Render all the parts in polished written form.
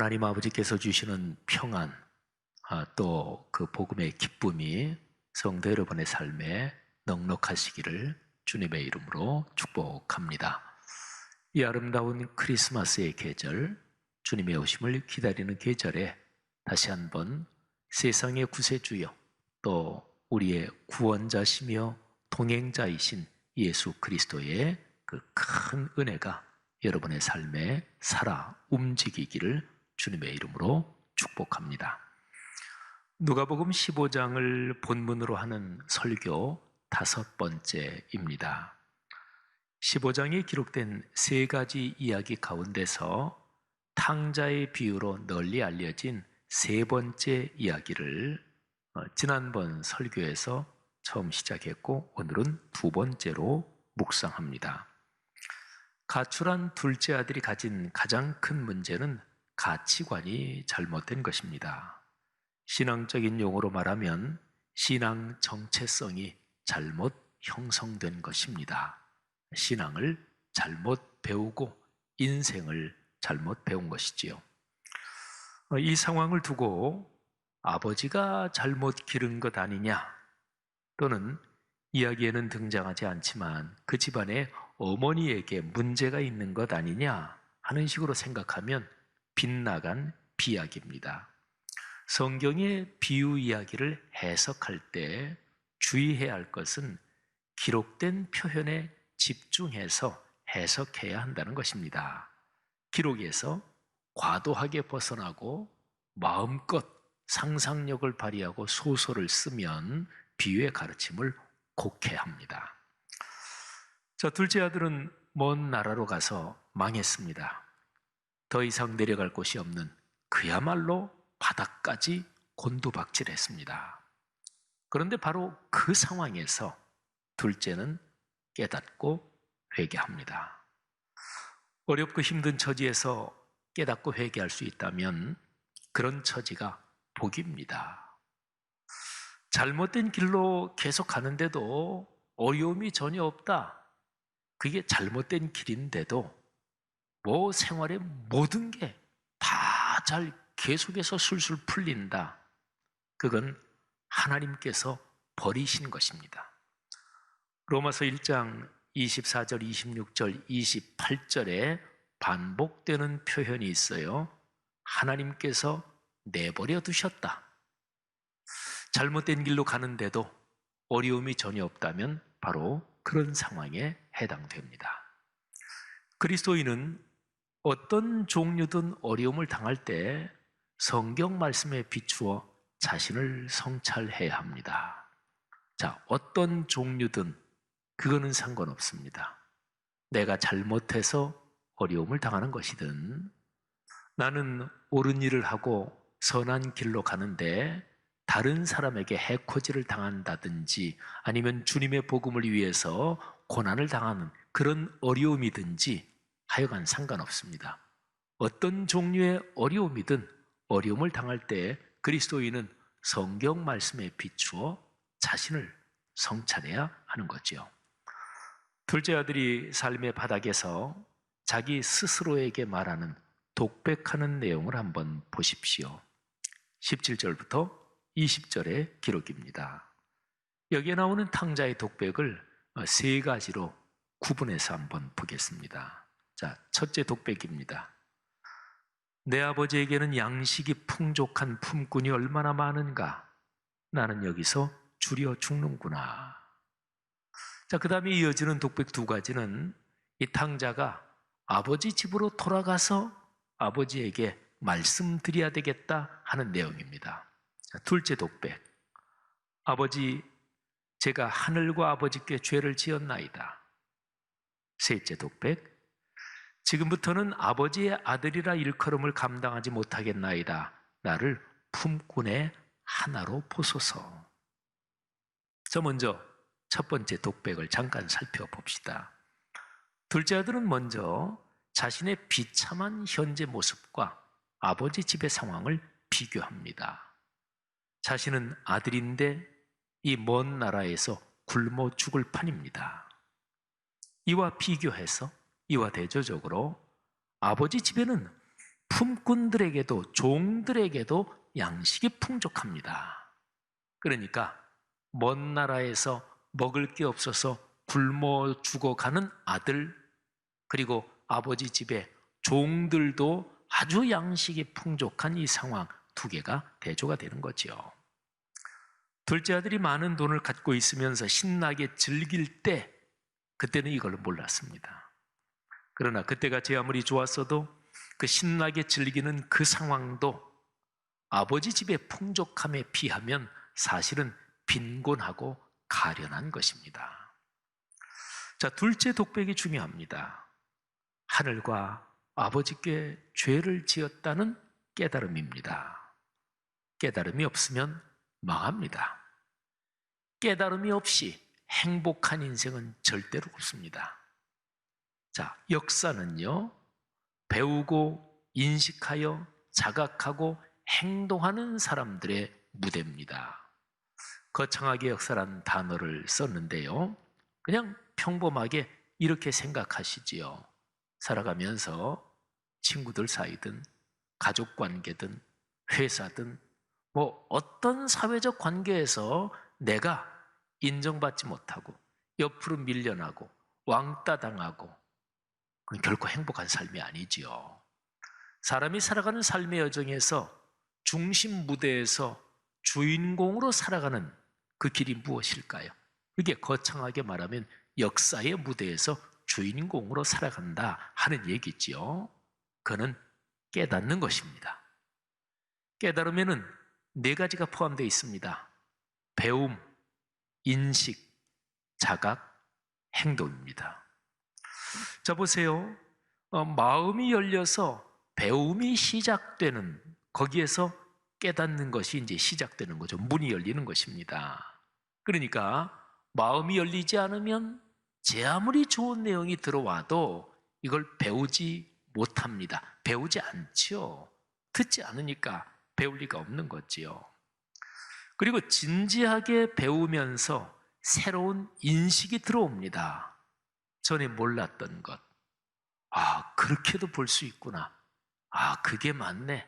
하나님 아버지께서 주시는 평안, 또 그 복음의 기쁨이 성도 여러분의 삶에 넉넉하시기를 주님의 이름으로 축복합니다. 이 아름다운 크리스마스의 계절, 주님의 오심을 기다리는 계절에 다시 한번 세상의 구세주여, 또 우리의 구원자시며 동행자이신 예수 그리스도의 그 큰 은혜가 여러분의 삶에 살아 움직이기를 주님의 이름으로 축복합니다. 누가복음 15장을 본문으로 하는 설교 5번째입니다. 15장에 기록된 세 가지 이야기 가운데서 탕자의 비유로 널리 알려진 세 번째 이야기를 지난번 설교에서 처음 시작했고 오늘은 두 번째로 묵상합니다. 가출한 둘째 아들이 가진 가장 큰 문제는 가치관이 잘못된 것입니다. 신앙적인 용어로 말하면 신앙 정체성이 잘못 형성된 것입니다. 신앙을 잘못 배우고 인생을 잘못 배운 것이지요. 이 상황을 두고 아버지가 잘못 기른 것 아니냐, 또는 이야기에는 등장하지 않지만 그 집안에 어머니에게 문제가 있는 것 아니냐 하는 식으로 생각하면 빗나간 비약입니다. 성경의 비유 이야기를 해석할 때 주의해야 할 것은 기록된 표현에 집중해서 해석해야 한다는 것입니다. 기록에서 과도하게 벗어나고 마음껏 상상력을 발휘하고 소설을 쓰면 비유의 가르침을 곡해합니다. 자, 둘째 아들은 먼 나라로 가서 망했습니다. 더 이상 내려갈 곳이 없는 그야말로 바닥까지 곤두박질했습니다. 그런데 바로 그 상황에서 둘째는 깨닫고 회개합니다. 어렵고 힘든 처지에서 깨닫고 회개할 수 있다면 그런 처지가 복입니다. 잘못된 길로 계속 가는데도 어려움이 전혀 없다. 그게 잘못된 길인데도 뭐 생활의 모든 게 다 잘 계속해서 술술 풀린다. 그건 하나님께서 버리신 것입니다. 로마서 1장 24절, 26절, 28절에 반복되는 표현이 있어요. 하나님께서 내버려 두셨다. 잘못된 길로 가는데도 어려움이 전혀 없다면 바로 그런 상황에 해당됩니다. 그리스도인은 어떤 종류든 어려움을 당할 때 성경 말씀에 비추어 자신을 성찰해야 합니다. 자, 어떤 종류든 그거는 상관없습니다. 내가 잘못해서 어려움을 당하는 것이든, 나는 옳은 일을 하고 선한 길로 가는데 다른 사람에게 해코지를 당한다든지 아니면 주님의 복음을 위해서 고난을 당하는 그런 어려움이든지 하여간 상관없습니다. 어떤 종류의 어려움이든 어려움을 당할 때 그리스도인은 성경 말씀에 비추어 자신을 성찰해야 하는 거죠. 둘째 아들이 삶의 바닥에서 자기 스스로에게 말하는 독백하는 내용을 한번 보십시오. 17절부터 20절의 기록입니다. 여기에 나오는 탕자의 독백을 세 가지로 구분해서 한번 보겠습니다. 자, 첫째 독백입니다. 내 아버지에게는 양식이 풍족한 품꾼이 얼마나 많은가? 나는 여기서 줄여 죽는구나. 자, 그 다음에 이어지는 독백 두 가지는 이 탕자가 아버지 집으로 돌아가서 아버지에게 말씀드려야 되겠다 하는 내용입니다. 자, 둘째 독백. 아버지, 제가 하늘과 아버지께 죄를 지었나이다. 셋째 독백. 지금부터는 아버지의 아들이라 일컬음을 감당하지 못하겠나이다. 나를 품꾼의 하나로 보소서. 저 먼저 첫 번째 독백을 잠깐 살펴봅시다. 둘째 아들은 먼저 자신의 비참한 현재 모습과 아버지 집의 상황을 비교합니다. 자신은 아들인데 이 먼 나라에서 굶어 죽을 판입니다. 이와 비교해서 이와 대조적으로 아버지 집에는 품꾼들에게도 종들에게도 양식이 풍족합니다. 그러니까 먼 나라에서 먹을 게 없어서 굶어 죽어가는 아들, 그리고 아버지 집에 종들도 아주 양식이 풍족한 이 상황 두 개가 대조가 되는 거죠. 둘째 아들이 많은 돈을 갖고 있으면서 신나게 즐길 때 그때는 이걸 몰랐습니다. 그러나 그때가 제 아무리 좋았어도 그 신나게 즐기는 그 상황도 아버지 집의 풍족함에 비하면 사실은 빈곤하고 가련한 것입니다. 자, 둘째 독백이 중요합니다. 하늘과 아버지께 죄를 지었다는 깨달음입니다. 깨달음이 없으면 망합니다. 깨달음이 없이 행복한 인생은 절대로 없습니다. 자, 역사는요, 배우고 인식하여 자각하고 행동하는 사람들의 무대입니다. 거창하게 역사란 단어를 썼는데요, 그냥 평범하게 이렇게 생각하시지요. 살아가면서 친구들 사이든 가족 관계든 회사든 뭐 어떤 사회적 관계에서 내가 인정받지 못하고 옆으로 밀려나고 왕따 당하고, 그건 결코 행복한 삶이 아니지요. 사람이 살아가는 삶의 여정에서 중심 무대에서 주인공으로 살아가는 그 길이 무엇일까요? 그게 거창하게 말하면 역사의 무대에서 주인공으로 살아간다 하는 얘기지요. 그는 깨닫는 것입니다. 깨달음에는 네 가지가 포함되어 있습니다. 배움, 인식, 자각, 행동입니다. 자, 보세요. 마음이 열려서 배움이 시작되는, 거기에서 깨닫는 것이 이제 시작되는 거죠. 문이 열리는 것입니다. 그러니까 마음이 열리지 않으면 제 아무리 좋은 내용이 들어와도 이걸 배우지 못합니다. 배우지 않죠. 듣지 않으니까 배울 리가 없는 거지요. 그리고 진지하게 배우면서 새로운 인식이 들어옵니다. 전에 몰랐던 것. 아, 그렇게도 볼 수 있구나. 아, 그게 맞네.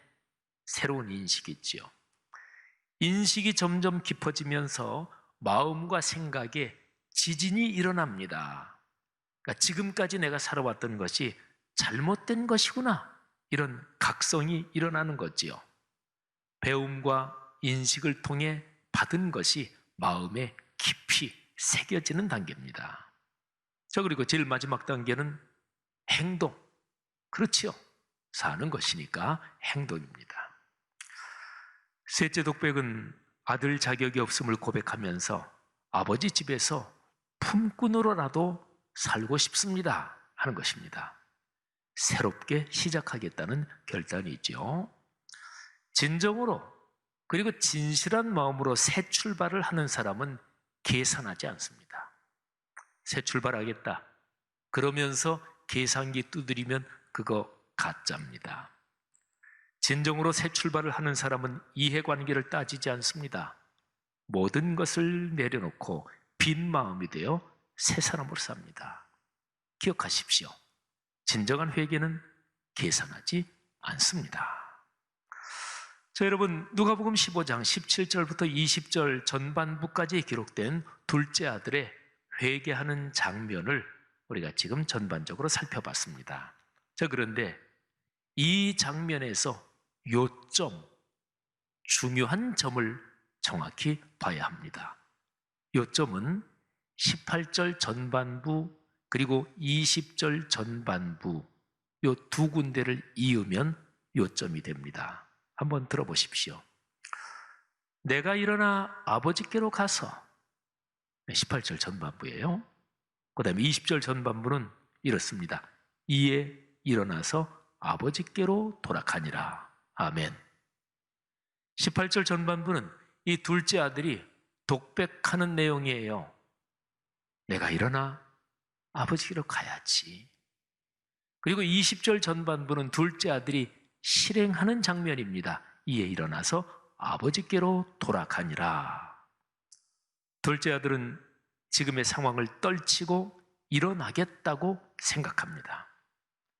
새로운 인식이지요. 인식이 점점 깊어지면서 마음과 생각에 지진이 일어납니다. 그러니까 지금까지 내가 살아왔던 것이 잘못된 것이구나, 이런 각성이 일어나는 거지요. 배움과 인식을 통해 받은 것이 마음에 깊이 새겨지는 단계입니다. 자, 그리고 제일 마지막 단계는 행동. 그렇지요. 사는 것이니까 행동입니다. 셋째 독백은 아들 자격이 없음을 고백하면서 아버지 집에서 품꾼으로라도 살고 싶습니다 하는 것입니다. 새롭게 시작하겠다는 결단이죠. 진정으로, 그리고 진실한 마음으로 새 출발을 하는 사람은 계산하지 않습니다. 새 출발하겠다 그러면서 계산기 두드리면 그거 가짜입니다. 진정으로 새 출발을 하는 사람은 이해관계를 따지지 않습니다. 모든 것을 내려놓고 빈 마음이 되어 새 사람으로 삽니다. 기억하십시오. 진정한 회개는 계산하지 않습니다. 자, 여러분, 누가복음 15장 17절부터 20절 전반부까지 기록된 둘째 아들의 회개하는 장면을 우리가 지금 전반적으로 살펴봤습니다. 자, 그런데 이 장면에서 요점, 중요한 점을 정확히 봐야 합니다. 요점은 18절 전반부 그리고 20절 전반부, 요 두 군데를 이으면 요점이 됩니다. 한번 들어보십시오. 내가 일어나 아버지께로 가서, 18절 전반부예요. 그 다음에 20절 전반부는 이렇습니다. 이에 일어나서 아버지께로 돌아가니라. 아멘. 18절 전반부는 이 둘째 아들이 독백하는 내용이에요. 내가 일어나 아버지께로 가야지. 그리고 20절 전반부는 둘째 아들이 실행하는 장면입니다. 이에 일어나서 아버지께로 돌아가니라. 둘째 아들은 지금의 상황을 떨치고 일어나겠다고 생각합니다.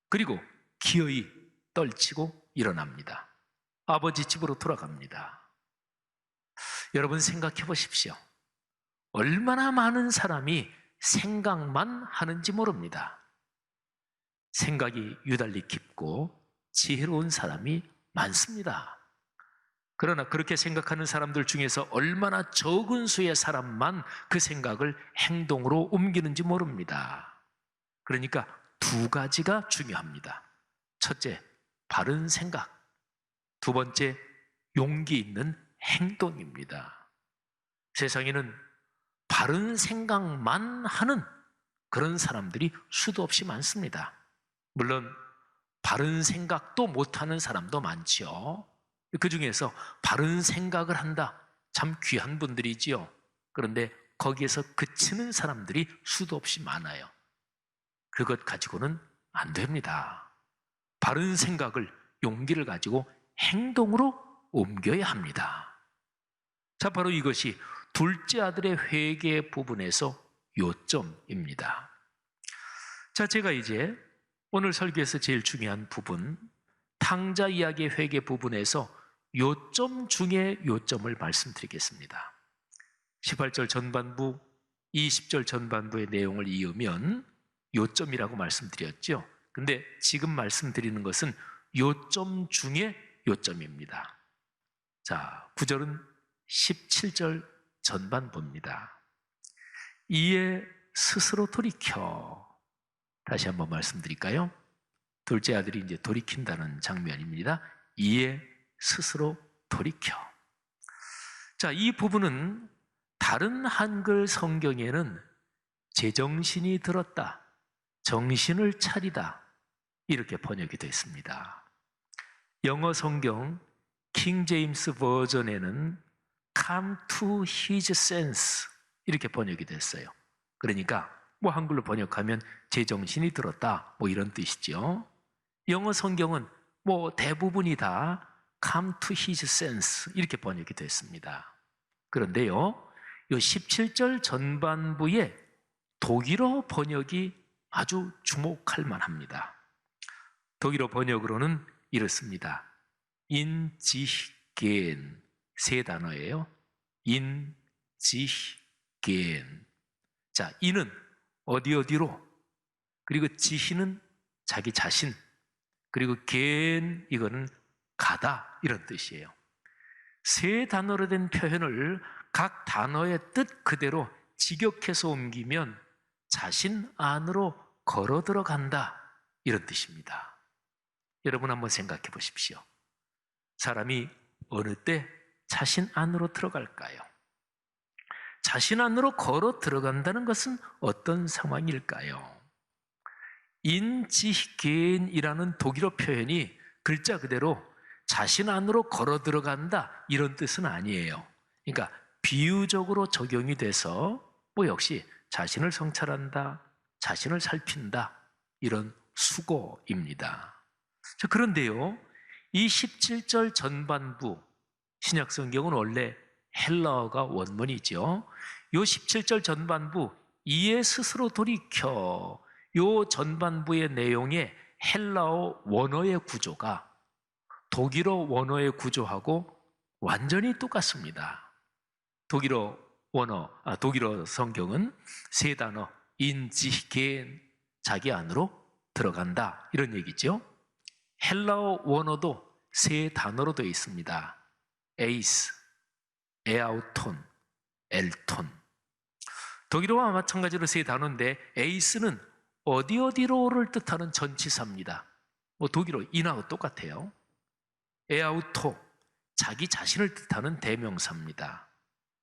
그리고 기어이 떨치고 일어납니다. 아버지 집으로 돌아갑니다. 여러분 생각해 보십시오. 얼마나 많은 사람이 생각만 하는지 모릅니다. 생각이 유달리 깊고 지혜로운 사람이 많습니다. 그러나 그렇게 생각하는 사람들 중에서 얼마나 적은 수의 사람만 그 생각을 행동으로 옮기는지 모릅니다. 그러니까 두 가지가 중요합니다. 첫째, 바른 생각. 두 번째, 용기 있는 행동입니다. 세상에는 바른 생각만 하는 그런 사람들이 수도 없이 많습니다. 물론 바른 생각도 못하는 사람도 많지요. 그 중에서 바른 생각을 한다, 참 귀한 분들이지요. 그런데 거기에서 그치는 사람들이 수도 없이 많아요. 그것 가지고는 안 됩니다. 바른 생각을, 용기를 가지고 행동으로 옮겨야 합니다. 자, 바로 이것이 둘째 아들의 회개 부분에서 요점입니다. 자, 제가 이제 오늘 설교에서 제일 중요한 부분, 탕자 이야기의 회개 부분에서 요점 중에 요점을 말씀드리겠습니다. 18절 전반부, 20절 전반부의 내용을 이으면 요점이라고 말씀드렸죠. 근데 지금 말씀드리는 것은 요점 중에 요점입니다. 자, 9절은 17절 전반부입니다. 이에 스스로 돌이켜. 다시 한번 말씀드릴까요? 둘째 아들이 이제 돌이킨다는 장면입니다. 이에 스스로 돌이켜. 자, 이 부분은 다른 한글 성경에는 제정신이 들었다, 정신을 차리다 이렇게 번역이 되어 있습니다. 영어 성경 킹 제임스 버전에는 come to his sense 이렇게 번역이 됐어요. 그러니까 뭐 한글로 번역하면 제정신이 들었다 뭐 이런 뜻이죠. 영어 성경은 뭐 대부분이 다 come to his sense 이렇게 번역이 됐습니다. 그런데요, 이 17절 전반부에 독일어 번역이 아주 주목할 만합니다. 독일어 번역으로는 이렇습니다. in sich gehen 세 단어예요. in sich gehen. 자, in은 어디로, 그리고 지히는 자기 자신, 그리고 gehen 이거는 가다 이런 뜻이에요. 세 단어로 된 표현을 각 단어의 뜻 그대로 직역해서 옮기면 자신 안으로 걸어 들어간다 이런 뜻입니다. 여러분 한번 생각해 보십시오. 사람이 어느 때 자신 안으로 들어갈까요? 자신 안으로 걸어 들어간다는 것은 어떤 상황일까요? 인지겐이라는 독일어 표현이 글자 그대로 자신 안으로 걸어 들어간다 이런 뜻은 아니에요. 그러니까 비유적으로 적용이 돼서 뭐 역시 자신을 성찰한다, 자신을 살핀다 이런 수고입니다. 자, 그런데요, 이 17절 전반부 신약성경은 원래 헬라어가 원문이죠. 요 17절 전반부 이에 스스로 돌이켜 요 전반부의 내용의 헬라어 원어의 구조가 독일어 원어의 구조하고 완전히 똑같습니다. 독일어 성경은 세 단어 인지겐 자기 안으로 들어간다 이런 얘기죠. 헬라어 원어도 세 단어로 되어 있습니다. 에이스, 에아우톤, 엘톤. 독일어와 마찬가지로 세 단어인데 에이스는 어디로를 뜻하는 전치사입니다. 뭐 독일어 인하고 똑같아요. 에아우토, 자기 자신을 뜻하는 대명사입니다.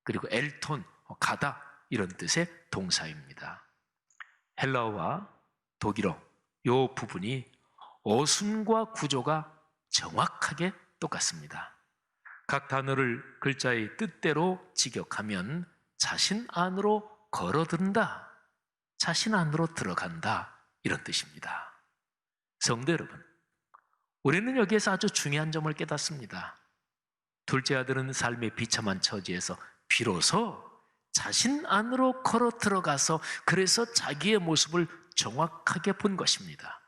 그리고 엘톤, 가다 이런 뜻의 동사입니다. 헬라어와 독일어 이 부분이 어순과 구조가 정확하게 똑같습니다. 각 단어를 글자의 뜻대로 직역하면 자신 안으로 걸어든다, 자신 안으로 들어간다 이런 뜻입니다. 성도 여러분, 우리는 여기에서 아주 중요한 점을 깨닫습니다. 둘째 아들은 삶의 비참한 처지에서 비로소 자신 안으로 걸어 들어가서 그래서 자기의 모습을 정확하게 본 것입니다.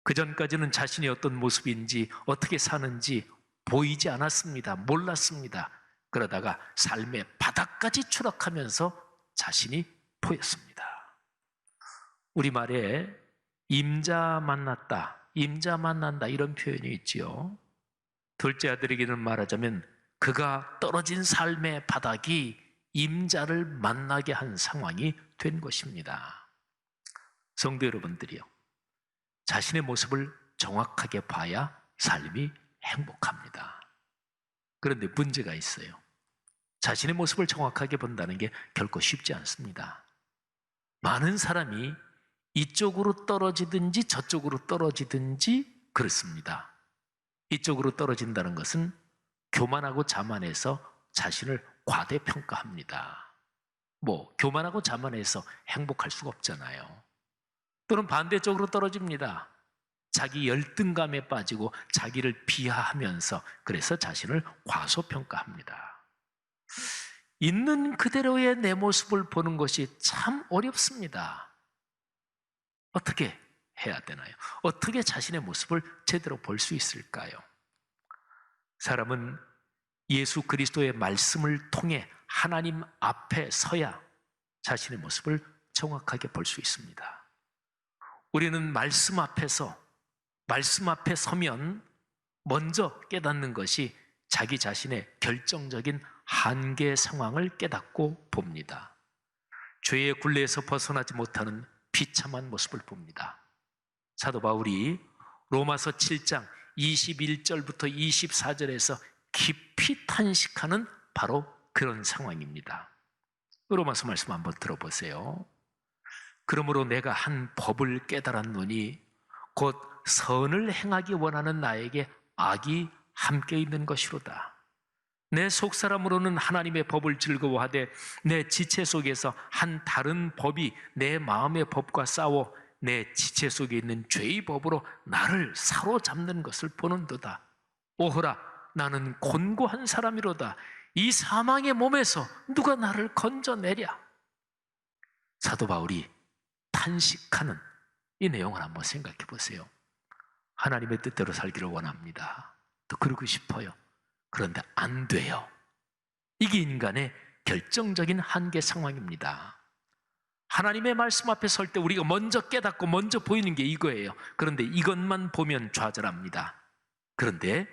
그전까지는 자신이 어떤 모습인지 어떻게 사는지 보이지 않았습니다. 몰랐습니다. 그러다가 삶의 바닥까지 추락하면서 자신이 보였습니다. 우리말에 임자 만났다, 임자 만난다 이런 표현이 있지요. 둘째 아들에게는 말하자면 그가 떨어진 삶의 바닥이 임자를 만나게 한 상황이 된 것입니다. 성도 여러분들이요, 자신의 모습을 정확하게 봐야 삶이 행복합니다. 그런데 문제가 있어요. 자신의 모습을 정확하게 본다는 게 결코 쉽지 않습니다. 많은 사람이 이쪽으로 떨어지든지 저쪽으로 떨어지든지 그렇습니다. 이쪽으로 떨어진다는 것은 교만하고 자만해서 자신을 과대평가합니다. 교만하고 자만해서 행복할 수가 없잖아요. 또는 반대쪽으로 떨어집니다. 자기 열등감에 빠지고 자기를 비하하면서 그래서 자신을 과소평가합니다. 있는 그대로의 내 모습을 보는 것이 참 어렵습니다. 어떻게 해야 되나요? 어떻게 자신의 모습을 제대로 볼 수 있을까요? 사람은 예수 그리스도의 말씀을 통해 하나님 앞에 서야 자신의 모습을 정확하게 볼 수 있습니다. 우리는 말씀 앞에 서면 먼저 깨닫는 것이 자기 자신의 결정적인 한계 상황을 깨닫고 봅니다. 죄의 굴레에서 벗어나지 못하는 비참한 모습을 봅니다. 사도 바울이 로마서 7장 21절부터 24절에서 깊이 탄식하는 바로 그런 상황입니다. 로마서 말씀 한번 들어보세요. 그러므로 내가 한 법을 깨달았노니 곧 선을 행하기 원하는 나에게 악이 함께 있는 것이로다. 내 속사람으로는 하나님의 법을 즐거워하되 내 지체 속에서 한 다른 법이 내 마음의 법과 싸워 내 지체 속에 있는 죄의 법으로 나를 사로잡는 것을 보는도다. 오호라, 나는 곤고한 사람이로다. 이 사망의 몸에서 누가 나를 건져내랴. 사도 바울이 탄식하는 이 내용을 한번 생각해 보세요. 하나님의 뜻대로 살기를 원합니다. 또 그러고 싶어요. 그런데 안 돼요. 이게 인간의 결정적인 한계 상황입니다. 하나님의 말씀 앞에 설 때 우리가 먼저 깨닫고 먼저 보이는 게 이거예요. 그런데 이것만 보면 좌절합니다. 그런데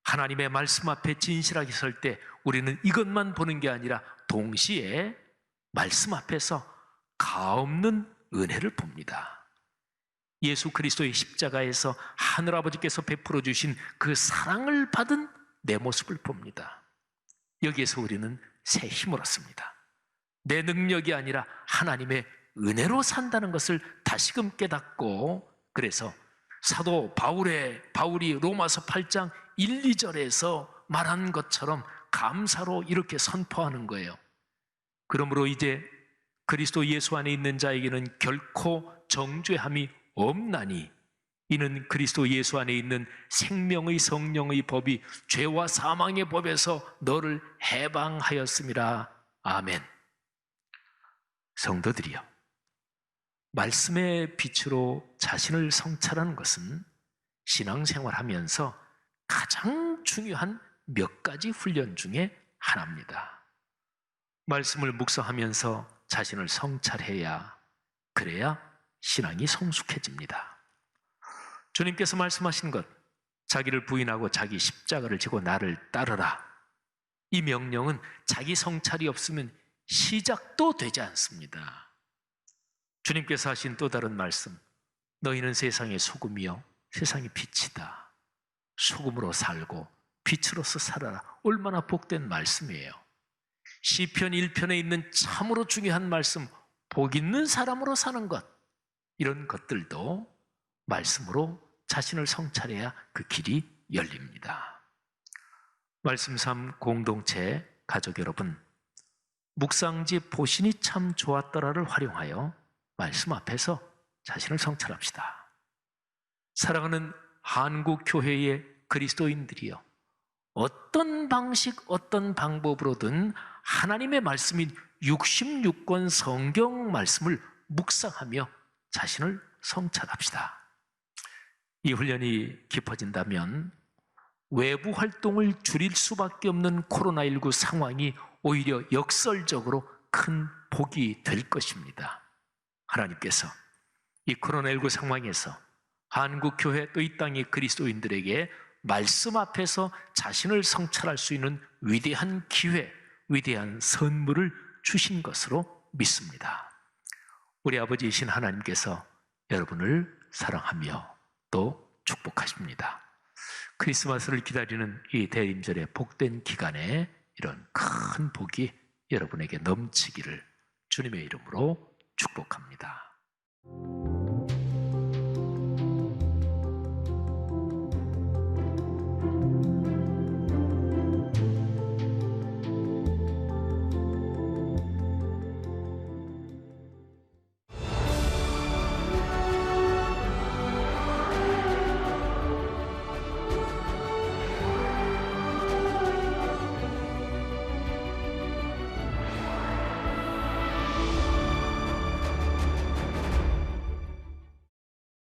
하나님의 말씀 앞에 진실하게 설 때 우리는 이것만 보는 게 아니라 동시에 말씀 앞에서 가없는 은혜를 봅니다. 예수 그리스도의 십자가에서 하늘아버지께서 베풀어 주신 그 사랑을 받은 내 모습을 봅니다. 여기에서 우리는 새 힘을 얻습니다. 내 능력이 아니라 하나님의 은혜로 산다는 것을 다시금 깨닫고, 그래서 사도 바울이 로마서 8장 1, 2절에서 말한 것처럼 감사로 이렇게 선포하는 거예요. 그러므로 이제 그리스도 예수 안에 있는 자에게는 결코 정죄함이 없나니 이는 그리스도 예수 안에 있는 생명의 성령의 법이 죄와 사망의 법에서 너를 해방하였음이라. 아멘. 성도들이여, 말씀의 빛으로 자신을 성찰하는 것은 신앙생활하면서 가장 중요한 몇 가지 훈련 중에 하나입니다. 말씀을 묵상하면서 자신을 성찰해야, 그래야 신앙이 성숙해집니다. 주님께서 말씀하신 것, 자기를 부인하고 자기 십자가를 지고 나를 따르라. 이 명령은 자기 성찰이 없으면 시작도 되지 않습니다. 주님께서 하신 또 다른 말씀, 너희는 세상의 소금이요 세상의 빛이다. 소금으로 살고 빛으로서 살아라. 얼마나 복된 말씀이에요. 시편 1편에 있는 참으로 중요한 말씀, 복 있는 사람으로 사는 것, 이런 것들도 말씀으로 자신을 성찰해야 그 길이 열립니다. 말씀 3 공동체 가족 여러분, 묵상지 보시니 참 좋았더라를 활용하여 말씀 앞에서 자신을 성찰합시다. 사랑하는 한국교회의 그리스도인들이여, 어떤 방식, 어떤 방법으로든 하나님의 말씀인 66권 성경 말씀을 묵상하며 자신을 성찰합시다. 이 훈련이 깊어진다면 외부 활동을 줄일 수밖에 없는 코로나19 상황이 오히려 역설적으로 큰 복이 될 것입니다. 하나님께서 이 코로나19 상황에서 한국교회 또 이 땅의 그리스도인들에게 말씀 앞에서 자신을 성찰할 수 있는 위대한 기회, 위대한 선물을 주신 것으로 믿습니다. 우리 아버지이신 하나님께서 여러분을 사랑하며 또 축복하십니다. 크리스마스를 기다리는 이 대림절의 복된 기간에 이런 큰 복이 여러분에게 넘치기를 주님의 이름으로 축복합니다.